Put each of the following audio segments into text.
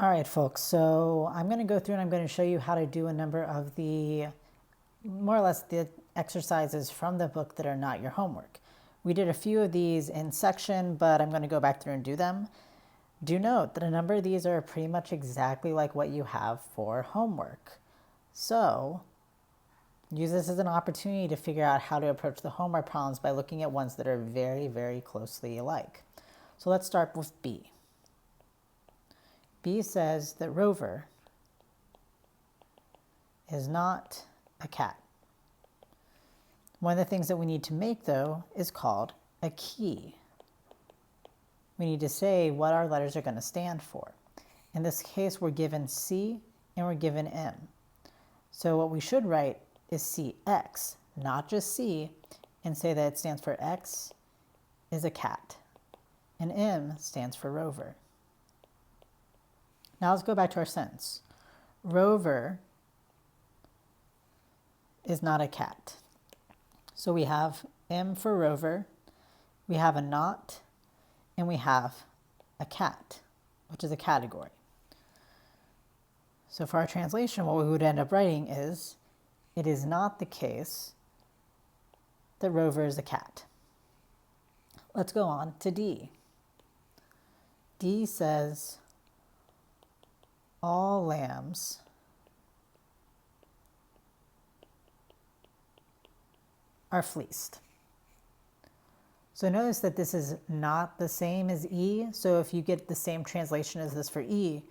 All right, folks, so I'm going to go through and I'm going to show you how to do a number of the, more or less, the exercises from the book that are not your homework. We did a few of these in section, but I'm going to go back through and do them. Do note that a number of these are pretty much exactly like what you have for homework. So use this as an opportunity to figure out how to approach the homework problems by looking at ones that are very, very closely alike. So let's start with B. B says that Rover is not a cat. One of the things that we need to make, though, is called a key. We need to say what our letters are going to stand for. In this case, we're given C and we're given M. So what we should write is CX, not just C, and say that it stands for X is a cat, and M stands for Rover. Now let's go back to our sentence. Rover is not a cat. So we have M for Rover, we have a not, and we have a cat, which is a category. So for our translation, what we would end up writing is, it is not the case that Rover is a cat. Let's go on to D. D says, all lambs are fleeced. So notice that this is not the same as E, so if you get the same translation as this for E,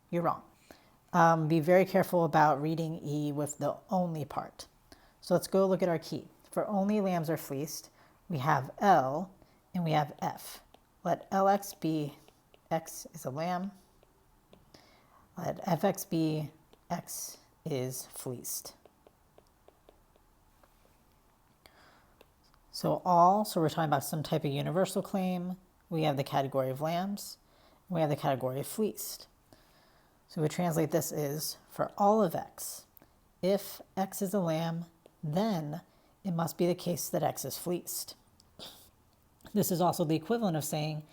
you're wrong. Be very careful about reading E with the only part. So let's go look at our key. For only lambs are fleeced, we have L and we have F. Let LX be X is a lamb. Let FX be X is fleeced. So we're talking about some type of universal claim. We have the category of lambs, and we have the category of fleeced. So we translate this as, for all of X, if X is a lamb, then it must be the case that X is fleeced. This is also the equivalent of saying,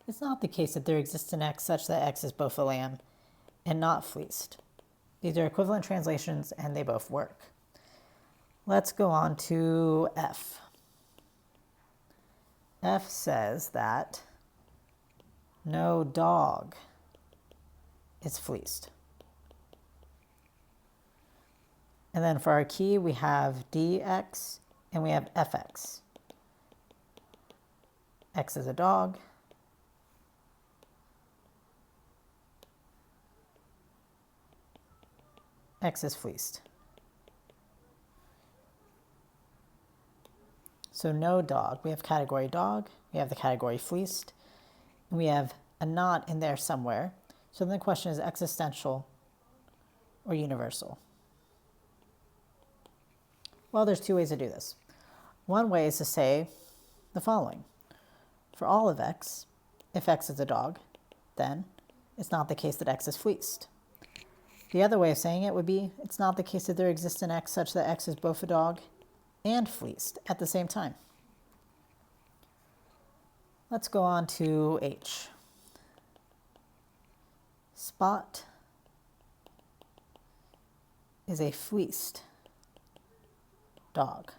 it's not the case that there exists an X such that X is both a lamb and not fleeced. These are equivalent translations and they both work. Let's go on to F. F says that no dog is fleeced. And then for our key, we have DX and we have FX. X is a dog. X is fleeced. So no dog. We have category dog, we have the category fleeced, and we have a not in there somewhere. So then the question is existential or universal. Well, there's two ways to do this. One way is to say the following. For all of X, if X is a dog, then it's not the case that X is fleeced. The other way of saying it would be, it's not the case that there exists an X such that X is both a dog and fleeced at the same time. Let's go on to H. Spot is a fleeced dog.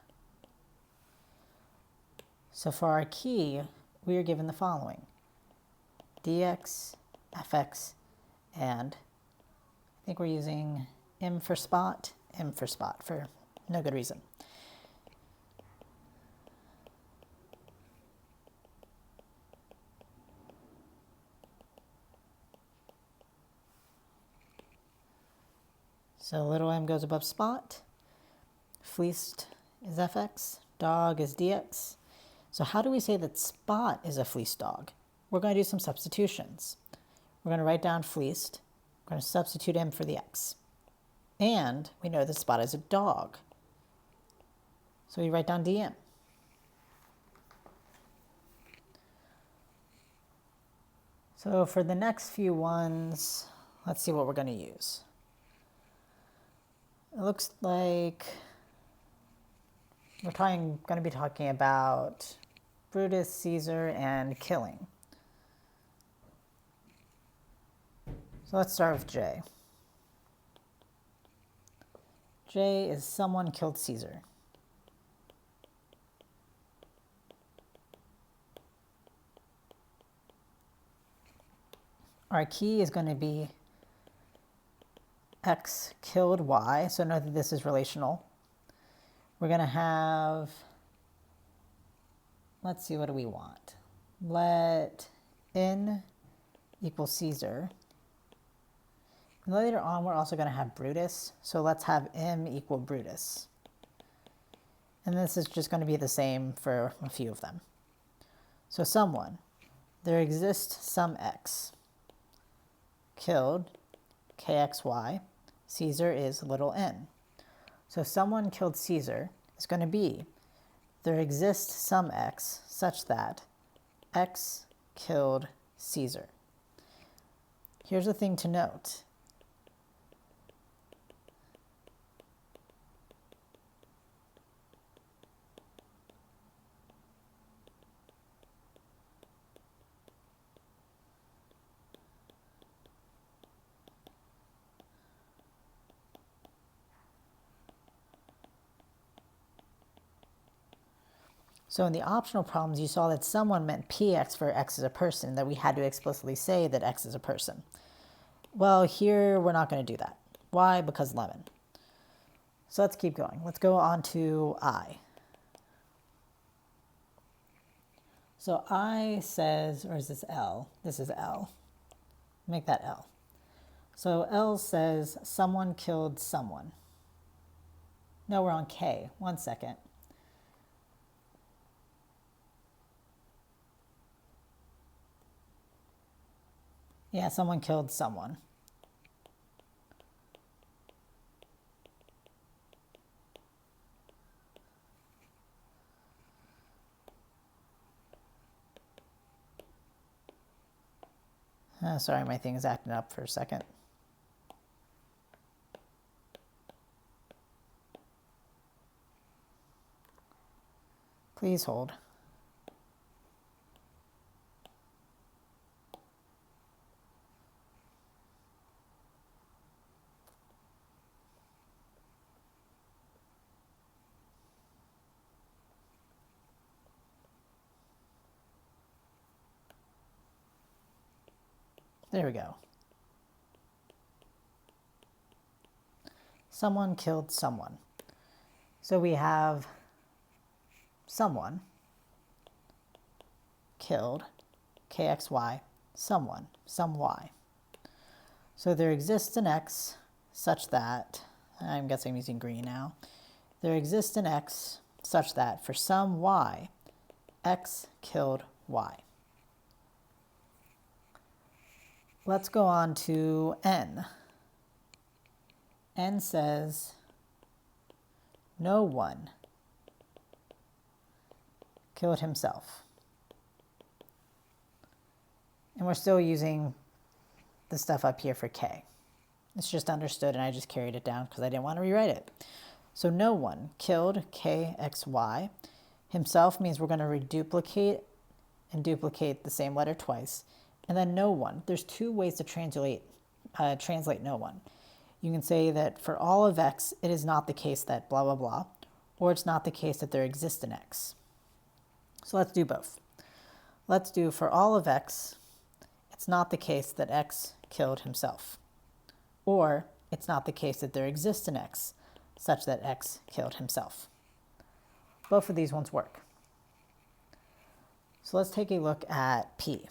So for our key, we are given the following. DX, FX, and I think we're using M for spot for no good reason. So little m goes above spot. Fleeced is FX, dog is DX. So how do we say that spot is a fleeced dog? We're going to do some substitutions. We're going to write down fleeced. We're going to substitute M for the X. And we know that spot is a dog. So we write down DM. So for the next few ones, let's see what we're going to use. It looks like we're going to be talking about Brutus, Caesar, and killing. So let's start with J. J is someone killed Caesar. Our key is going to be X killed Y, so note that this is relational. We're going to have, let's see, what do we want? Let N equal Caesar. And later on, we're also going to have Brutus, so let's have M equal Brutus. And this is just going to be the same for a few of them. So someone, there exists some X, killed KXY, Caesar is little n. So someone killed Caesar is going to be, there exists some X such that X killed Caesar. Here's the thing to note. So in the optional problems, you saw that someone meant px for x is a person, that we had to explicitly say that x is a person. Well, here we're not going to do that. Why? Because lemon. So let's keep going. Let's go on to I. So I says, or is this L? This is L. Make that L. So L says someone killed someone. No, we're on K. 1 second. Yeah, someone killed someone. Sorry, my thing is acting up for a second. Please hold. There we go. Someone killed someone. So we have someone killed KXY, someone, some Y. So there exists an X such that, I'm guessing I'm using green now, there exists an X such that for some Y, X killed Y. Let's go on to N. N says no one killed himself. And we're still using the stuff up here for K. It's just understood and I just carried it down because I didn't want to rewrite it. So no one killed KXY. Himself means we're going to reduplicate and duplicate the same letter twice. And then no one. There's two ways to translate no one. You can say that for all of X, it is not the case that blah, blah, blah, or it's not the case that there exists an X. So let's do both. Let's do for all of X, it's not the case that X killed himself. Or it's not the case that there exists an X such that X killed himself. Both of these ones work. So let's take a look at P.